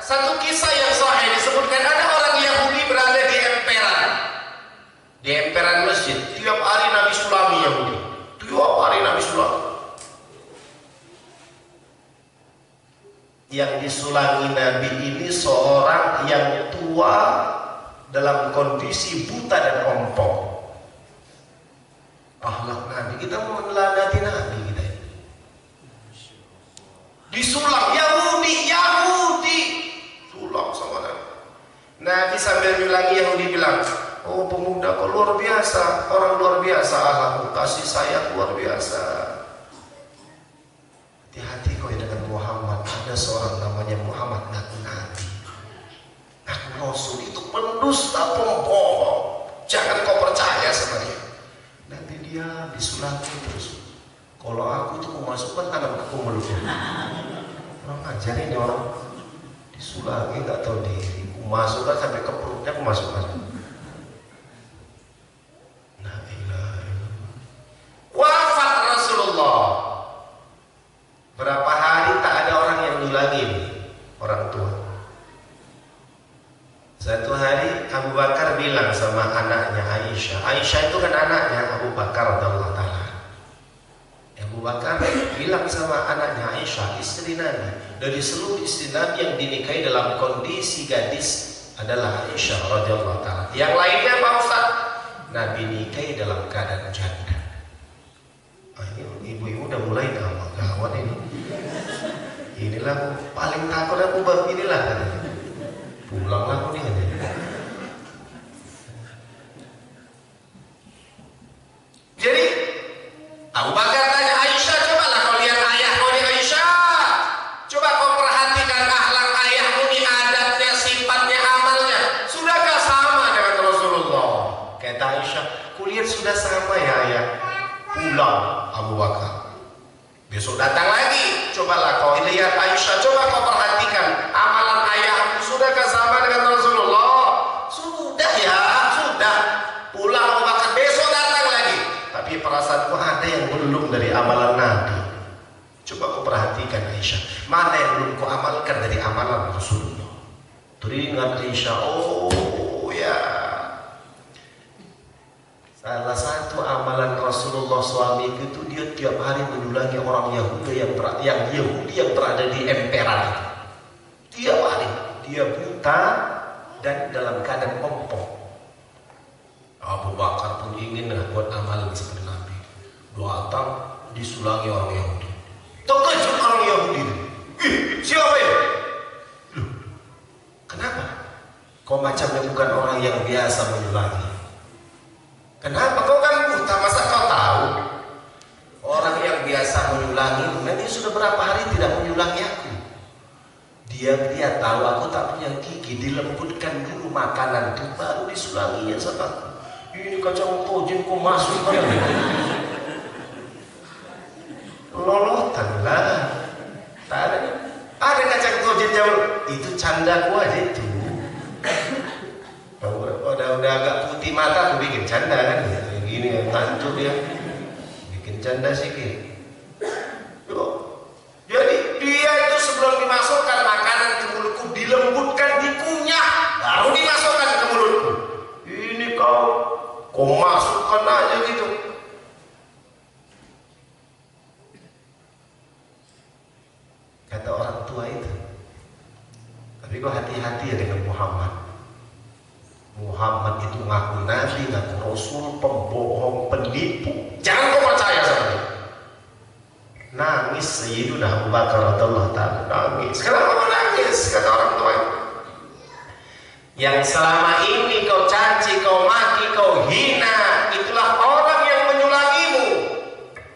Satu kisah yang sahih disebutkan ada orang Yahudi berada di emperan. Di emperan masjid. Tiap hari Nabi sulami Yahudi. Tiap hari Nabi sulami. Yang disulami Nabi ini seorang yang tua dalam kondisi buta dan ompong. Akhlak Nabi, kita mau meneladani Nabi kita ini. Disulam Yahudi sulam sama Nabi. Nabi sambil bilang, Yahudi bilang, oh pemuda kau luar biasa, orang luar biasa, akhlakmu, kasih sayang luar biasa. Hati-hati kau dengan Muhammad. Ada seorang namanya Muhammad ngaku Nabi, ngaku Rasul, itu pendusta, pembohong. Jangan kau percaya sama dia. Nanti dia disulami terus. Kalau aku tuh mau masukkan tangan ke mulutnya. Orang ajar ini orang disulami nggak tahu diri. Aku masukkan sampai ke perutnya, aku masukkan. Nah, wafat Rasulullah. Berapa hari tak ada orang yang nyulangin orang tua. Satu hari Abu Bakar bilang sama anaknya Aisyah. Aisyah itu kan anaknya Abu Bakar radhiyallahu taala. Abu Bakar bilang sama anaknya Aisyah, istri Nabi. Dari seluruh istri Nabi yang dinikahi dalam kondisi gadis adalah Aisyah radhiyallahu taala. Yang lainnya Pak Ustaz, Nabi nikahi dalam keadaan janda. Ini ibu-ibu udah mulai gawat ini. Inilah aku paling takut, aku baru inilah katanya. Pulang aku nih katanya. Jadi Abu Bakar tanya Aisyah, cobalah kau lihat ayahmu nih Aisyah. Coba kau perhatikan akhlak ayahmu nih, adatnya, sifatnya, amalnya. Sudahkah sama dengan Rasulullah? Kata Aisyah, kulihat sudah sama ya ayah. Pulang Abu Bakar. Besok datang lagi, cobalah kau lihat Aisyah, coba kau perhatikan amalan ayahmu, sudahkah sama dengan Rasulullah? Sudah ya, sudah. Pulang Abu Bakar, besok datang lagi. Tapi perasaanku ada yang belum dari amalan Nabi. Coba kau perhatikan Aisyah, mana yang belum kau amalkan dari amalan Rasulullah? Teringat Aisyah, oh ya, salah satu amalan Rasulullah suami itu dia tiap hari menyulangi orang Yahudi yang berada di emperan itu. Tiap hari dia buta dan dalam keadaan ompong. Abu Bakar pun ingin buat amalan seperti Nabi. Datang disulangi orang Yahudi. Terkejut orang Yahudi. Siapa ya? Loh, kenapa? Kau macamnya bukan orang yang biasa menyulangi. Kenapa? Kau kan buta, masa kau tahu? Orang yang biasa menyulangi, nanti sudah berapa hari tidak menyulangi aku. Dia tahu aku tak punya gigi, dilembutkan dulu makanan itu baru disulanginya sama aku. Ini kacang tojin kau masuk kan? Lolotan lah. Tak ada kacang tojin jauh. Itu candaku aja itu. Udah agak putih mata aku bikin canda kan, gini ngantuk dia, bikin canda sedikit. Jadi dia itu sebelum dimasukkan makanan ke mulutku dilembutkan, dikunyah, baru dimasukkan ke mulutku. Ini kau masukkan aja gitu. Kata orang tua itu. Tapi kau hati-hati ya dengan Muhammad. Muhammad itu ngaku Nabi, ngaku Rasul, pembohong, penipu. Jangan kau percaya sama dia. Nangis Sayyiduna Abu Bakar radhiyallahu ta'ala, nangis. Kenapa kau nangis? Kata orang tua itu. Yang selama ini kau caci, kau maki, kau hina, itulah orang yang menyulangimu.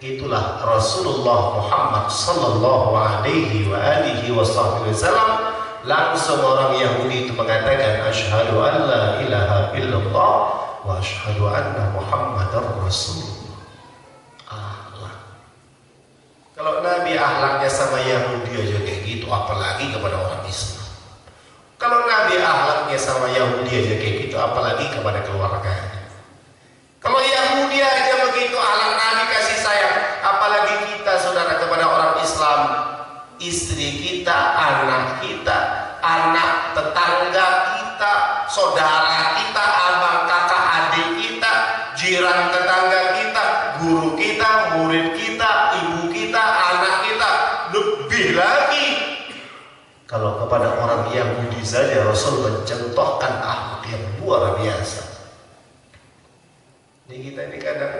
Itulah Rasulullah Muhammad sallallahu alaihi wa alihi wasallam. Langsung orang Yahudi itu mengatakan asyhadu an la ilaha illallah wa asyhadu anna Muhammadar Rasulullah. Akhlak. Kalau Nabi akhlaknya sama Yahudi aja kayak gitu, apalagi kepada orang Islam. Kalau Nabi akhlaknya sama Yahudi aja kayak gitu, apalagi kepada keluarganya. Kalau Yahudi aja begitu akhlak Nabi kasih sayang, apalagi kita saudara kepada orang Islam. Istri kita, anak Kalau kepada orang Yahudi saja Rasul mencontohkan akhlak yang luar biasa. Ini kita ini kadang